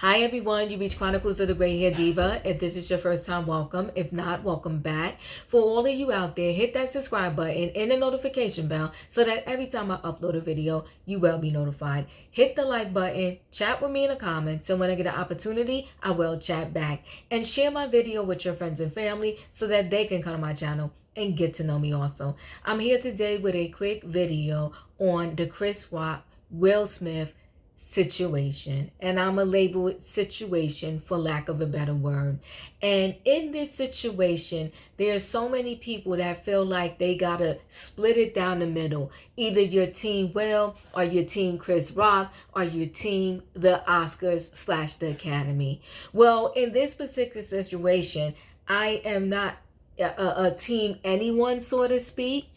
Hi everyone, you reach Chronicles of the Gray Hair Diva. If this is your first time, welcome. If not, welcome back. For all of you out there, hit that subscribe button and the notification bell so that every time I upload a video, you will be notified. Hit the like button, chat with me in the comments, and when I get an opportunity, I will chat back. And share my video with your friends and family so that they can come to my channel and get to know me also. I'm here today with a quick video on the Chris Rock, Will Smith situation, and I'm gonna label it situation for lack of a better word. And in this situation, there are so many people that feel like they gotta split it down the middle. Either your team Will, or your team Chris Rock, or your team the Oscars / the Academy. Well, in this particular situation, I am not a team anyone, so to speak.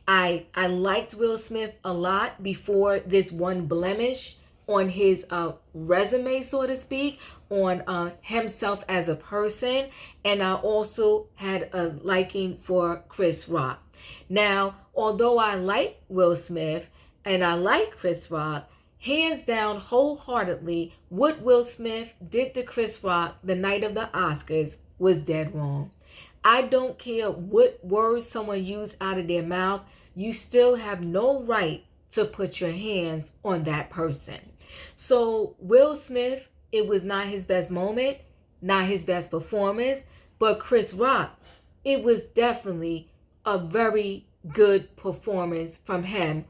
I liked Will Smith a lot before this one blemish on his resume, so to speak, on himself as a person. And I also had a liking for Chris Rock. Now, although I like Will Smith and I like Chris Rock, hands down, wholeheartedly, what Will Smith did to Chris Rock the night of the Oscars was dead wrong. I don't care what words someone used out of their mouth, you still have no right to put your hands on that person. So Will Smith, it was not his best moment, not his best performance, but Chris Rock, it was definitely a very good performance from him,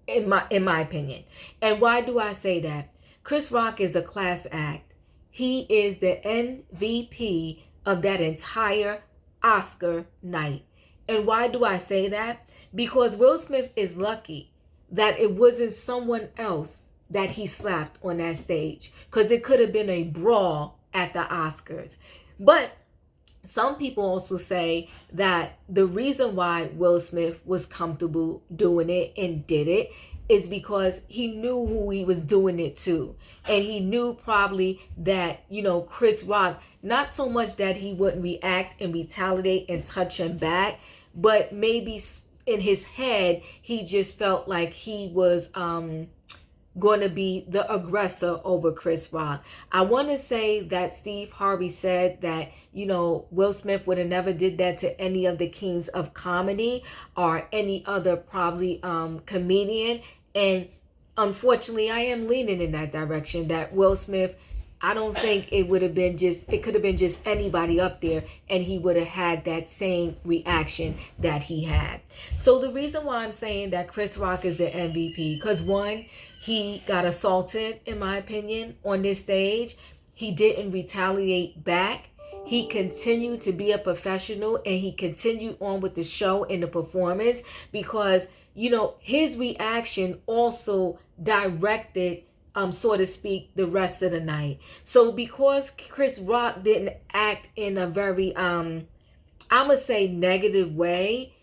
in my opinion. And why do I say that? Chris Rock is a class act. He is the MVP of that entire Oscar night. And why do I say that? Because Will Smith is lucky that it wasn't someone else that he slapped on that stage, because it could have been a brawl at the Oscars. But some people also say that the reason why Will Smith was comfortable doing it and did it is because he knew who he was doing it to. And he knew probably that, Chris Rock, not so much that he wouldn't react and retaliate and touch him back, but maybe in his head, he just felt like he was going to be the aggressor over Chris Rock. I want to say that Steve Harvey said that, Will Smith would have never did that to any of the kings of comedy or any other probably comedian. And unfortunately, I am leaning in that direction, that Will Smith, I don't think it could have been just anybody up there and he would have had that same reaction that he had. So the reason why I'm saying that Chris Rock is the MVP, because one, he got assaulted, in my opinion, on this stage. He didn't retaliate back. He continued to be a professional and he continued on with the show and the performance because, his reaction also directed so to speak, the rest of the night. So because Chris Rock didn't act in a very, I'm going to say negative way,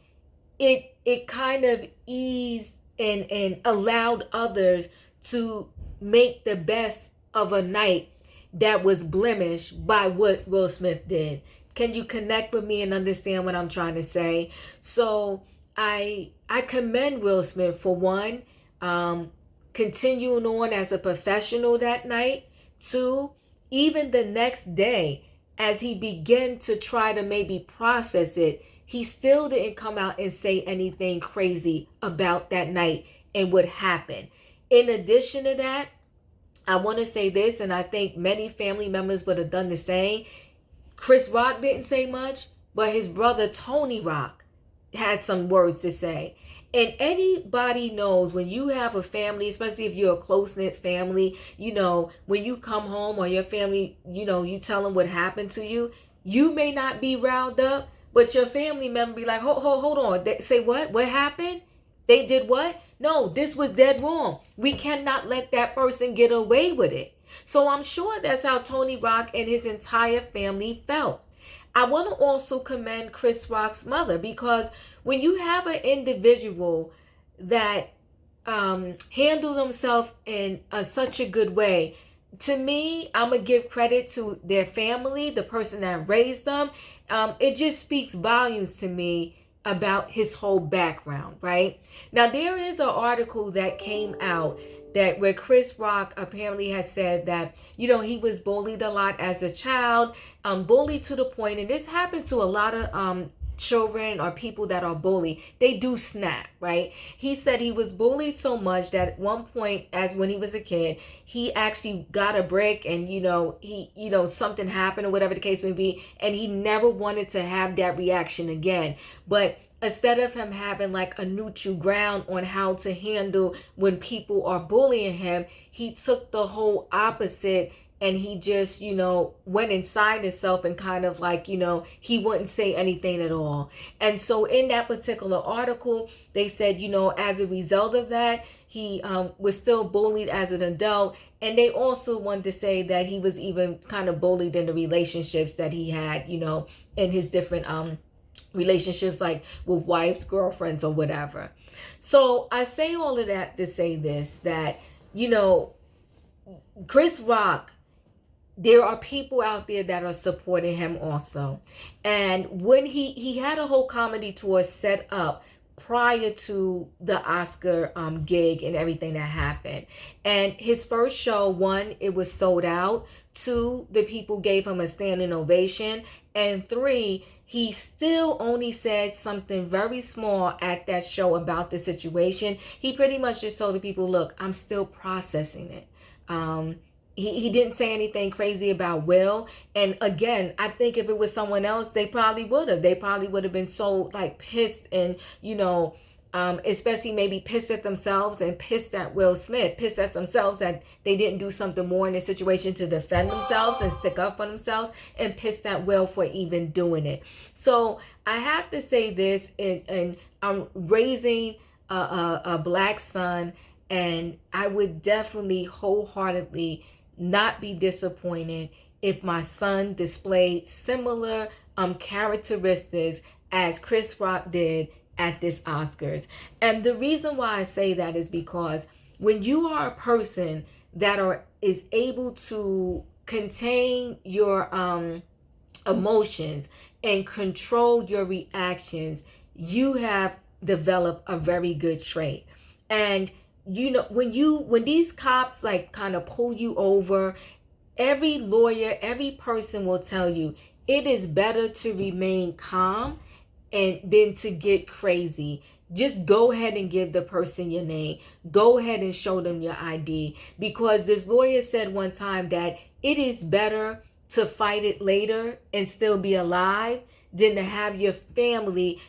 it kind of eased and allowed others to make the best of a night that was blemished by what Will Smith did. Can you connect with me and understand what I'm trying to say? So I commend Will Smith for one, continuing on as a professional that night. Two, even the next day, as he began to try to maybe process it, he still didn't come out and say anything crazy about that night and what happened. In addition to that, I want to say this, and I think many family members would have done the same. Chris Rock didn't say much, but his brother Tony Rock had some words to say. And anybody knows when you have a family, especially if you're a close-knit family, when you come home or your family, you tell them what happened to you, you may not be riled up, but your family member be like, hold on. They say what? What happened? They did what? No, this was dead wrong. We cannot let that person get away with it. So I'm sure that's how Tony Rock and his entire family felt. I want to also commend Chris Rock's mother, because when you have an individual that handled himself in such a good way, to me, I'm going to give credit to their family, the person that raised them. It just speaks volumes to me about his whole background, right? Now, there is an article that came out that where Chris Rock apparently has said that, he was bullied a lot as a child, bullied to the point, and this happens to a lot of children or people that are bullied, they do snap, right? He said he was bullied so much that at one point, as when he was a kid, he actually got a brick and something happened or whatever the case may be, and he never wanted to have that reaction again. But instead of him having like a neutral ground on how to handle when people are bullying him, he took the whole opposite, and he just, went inside himself and kind of like, he wouldn't say anything at all. And so in that particular article, they said, as a result of that, he was still bullied as an adult. And they also wanted to say that he was even kind of bullied in the relationships that he had, in his different relationships, like with wives, girlfriends, or whatever. So I say all of that to say this, that, Chris Rock, there are people out there that are supporting him also. And when he had a whole comedy tour set up prior to the Oscar gig and everything that happened. And his first show, one, it was sold out. Two, the people gave him a standing ovation. And three, he still only said something very small at that show about the situation. He pretty much just told the people, look, I'm still processing it. He didn't say anything crazy about Will. And again, I think if it was someone else, they probably would have. They probably would have been so like pissed and, especially maybe pissed at themselves and pissed at Will Smith, pissed at themselves that they didn't do something more in the situation to defend themselves and stick up for themselves, and pissed at Will for even doing it. So I have to say this, and I'm raising a black son, and I would definitely wholeheartedly not be disappointed if my son displayed similar characteristics as Chris Rock did at this Oscars. And the reason why I say that is because when you are a person that is able to contain your emotions and control your reactions, you have developed a very good trait. And when these cops like kind of pull you over, every lawyer, every person will tell you it is better to remain calm and than to get crazy. Just go ahead and give the person your name. Go ahead and show them your ID. Because this lawyer said one time that it is better to fight it later and still be alive than to have your family,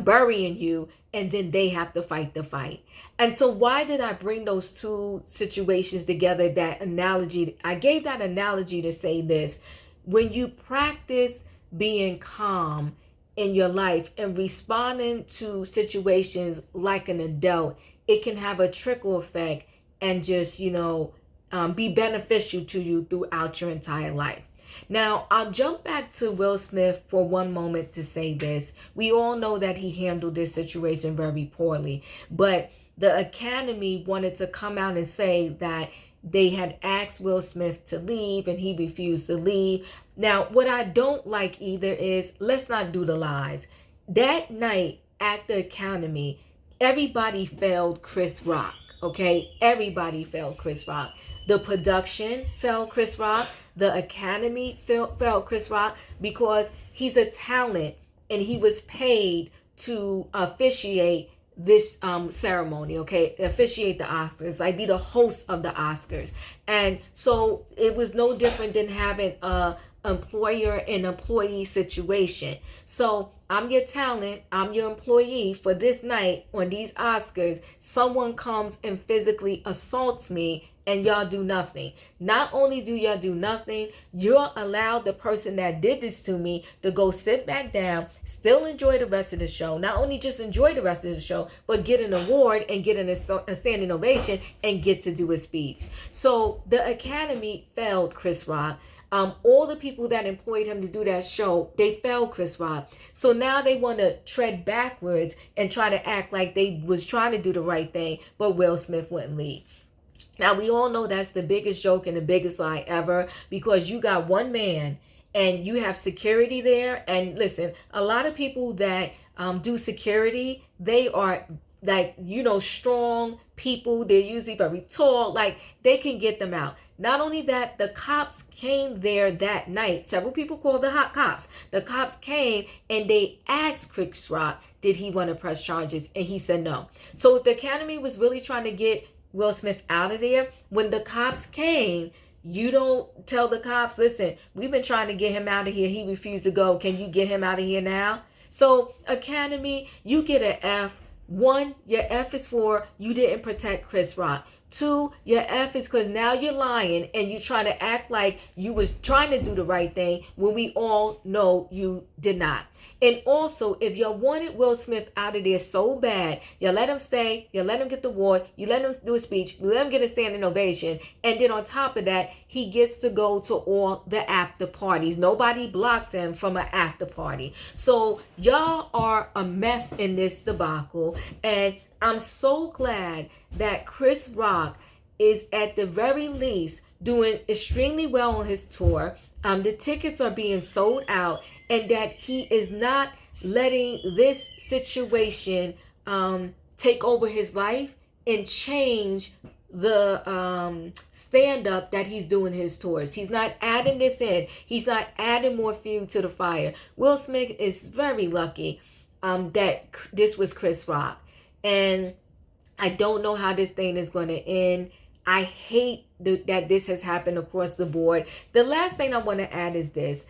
burying you, and then they have to fight the fight. And so why did I bring those two situations together? That analogy, I gave that analogy to say this: when you practice being calm in your life and responding to situations like an adult, it can have a trickle effect and just be beneficial to you throughout your entire life. Now, I'll jump back to Will Smith for one moment to say this. We all know that he handled this situation very poorly, but the Academy wanted to come out and say that they had asked Will Smith to leave and he refused to leave. Now, what I don't like either is, let's not do the lies. That night at the Academy, everybody failed Chris Rock, okay? Everybody failed Chris Rock. The production failed Chris Rock. The Academy failed Chris Rock because he's a talent and he was paid to officiate this ceremony, okay? Officiate the Oscars, like be the host of the Oscars. And so it was no different than having a employer and employee situation. So I'm your talent, I'm your employee for this night on these Oscars. Someone comes and physically assaults me and y'all do nothing. Not only do y'all do nothing, you're allowed the person that did this to me to go sit back down, still enjoy the rest of the show. Not only just enjoy the rest of the show, but get an award and get a standing ovation and get to do a speech. So the Academy failed Chris Rock. All the people that employed him to do that show, they failed Chris Rock. So now they want to tread backwards and try to act like they was trying to do the right thing, but Will Smith wouldn't leave. Now, we all know that's the biggest joke and the biggest lie ever, because you got one man and you have security there. And listen, a lot of people that do security, they are like, strong people. They're usually very tall. Like, they can get them out. Not only that, the cops came there that night. Several people called the hot cops. The cops came and they asked Chris Rock, did he want to press charges? And he said no. So if the Academy was really trying to get Will Smith out of there, when the cops came, you don't tell the cops, listen, we've been trying to get him out of here. He refused to go. Can you get him out of here now? So Academy, you get an F. 1, your F is for you didn't protect Chris Rock. 2, your F is because now you're lying and you're trying to act like you was trying to do the right thing when we all know you did not. And also, if you wanted Will Smith out of there so bad, you let him stay, you let him get the award, you let him do a speech, you let him get a standing ovation, and then on top of that, he gets to go to all the after parties. Nobody blocked him from an after party. So y'all are a mess in this debacle, and I'm so glad that Chris Rock is at the very least doing extremely well on his tour. The tickets are being sold out, and that he is not letting this situation take over his life and change the stand-up that he's doing his tours. He's not adding this in. He's not adding more fuel to the fire. Will Smith is very lucky that this was Chris Rock. And I don't know how this thing is going to end. I hate that this has happened across the board. The last thing I want to add is this.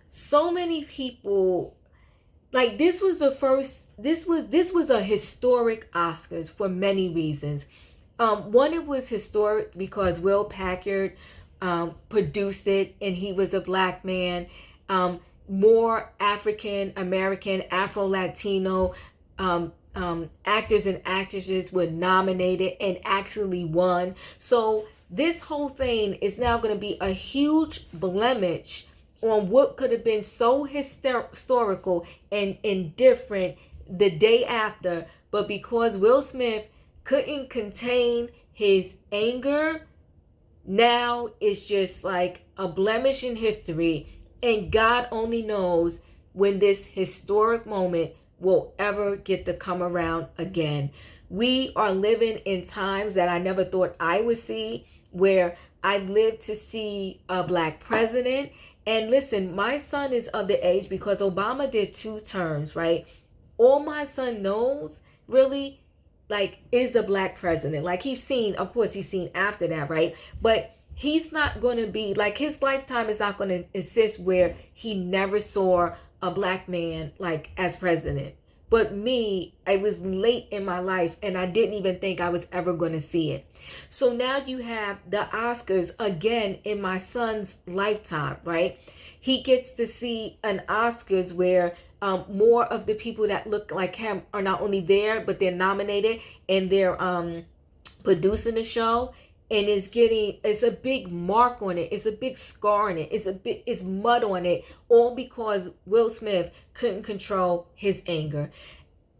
So many people, like, this was a historic Oscars for many reasons. One, it was historic because Will Packard produced it, and he was a black man. More African American, Afro-Latino actors and actresses were nominated and actually won. So this whole thing is now going to be a huge blemish on what could have been so historical and different the day after. But because Will Smith couldn't contain his anger, now it's just like a blemish in history. And God only knows when this historic moment will ever get to come around again. We are living in times that I never thought I would see, where I've lived to see a black president. And listen, my son is of the age, because Obama did 2 terms, right? All my son knows really, like, is a black president. Like, he's seen after that, right? But he's not going to be, like, his lifetime is not going to exist where he never saw a black man, like, as president. But me, I was late in my life, and I didn't even think I was ever going to see it. So now you have the Oscars again in my son's lifetime, right? He gets to see an Oscars where more of the people that look like him are not only there, but they're nominated, and they're producing the show. And it's a big mark on it. It's a big scar on it. It's mud on it, all because Will Smith couldn't control his anger.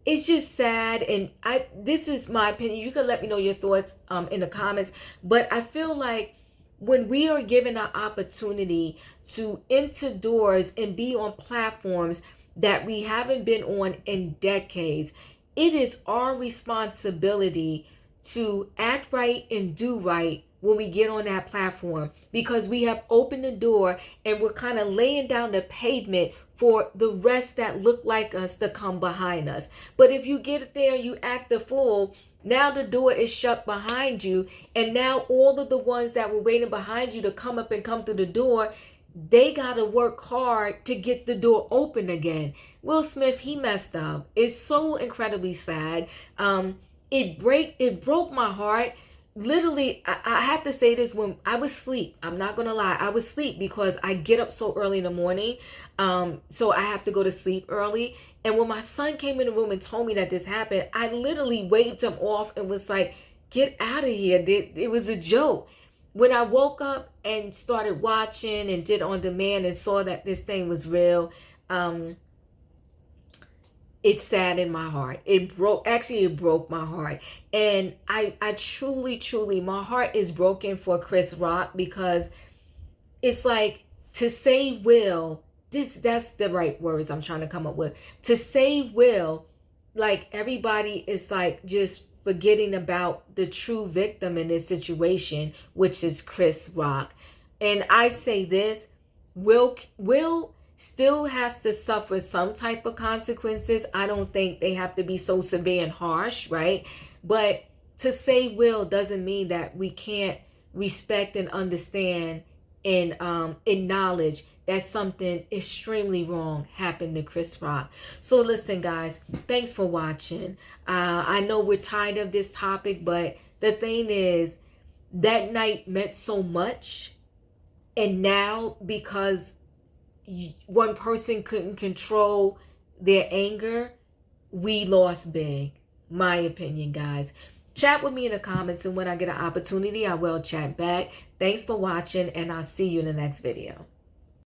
It's just sad. And this is my opinion. You can let me know your thoughts in the comments. But I feel like when we are given an opportunity to enter doors and be on platforms that we haven't been on in decades, it is our responsibility to act right and do right when we get on that platform, because we have opened the door and we're kind of laying down the pavement for the rest that look like us to come behind us. But if you get there and you act the fool, now the door is shut behind you, and now all of the ones that were waiting behind you to come up and come through the door, they got to work hard to get the door open again. Will Smith, he messed up. It's so incredibly sad. It broke my heart. Literally, I have to say this, when I was asleep, I'm not going to lie, I was asleep because I get up so early in the morning. So I have to go to sleep early. And when my son came in the room and told me that this happened, I literally waved him off and was like, get out of here. It was a joke. When I woke up and started watching and did on demand and saw that this thing was real, it saddened my heart. It broke my heart. And I truly, my heart is broken for Chris Rock, because it's like, to save Will, that's the right words I'm trying to come up with. To save Will, like everybody is like just forgetting about the true victim in this situation, which is Chris Rock. And I say this, Will still has to suffer some type of consequences. I don't think they have to be so severe and harsh, right? But to save Will doesn't mean that we can't respect and understand and acknowledge that something extremely wrong happened to Chris Rock. So listen, guys, thanks for watching. I know we're tired of this topic, but the thing is, that night meant so much. And now, because one person couldn't control their anger, we lost big. My opinion, guys. Chat with me in the comments, and when I get an opportunity, I will chat back. Thanks for watching, and I'll see you in the next video.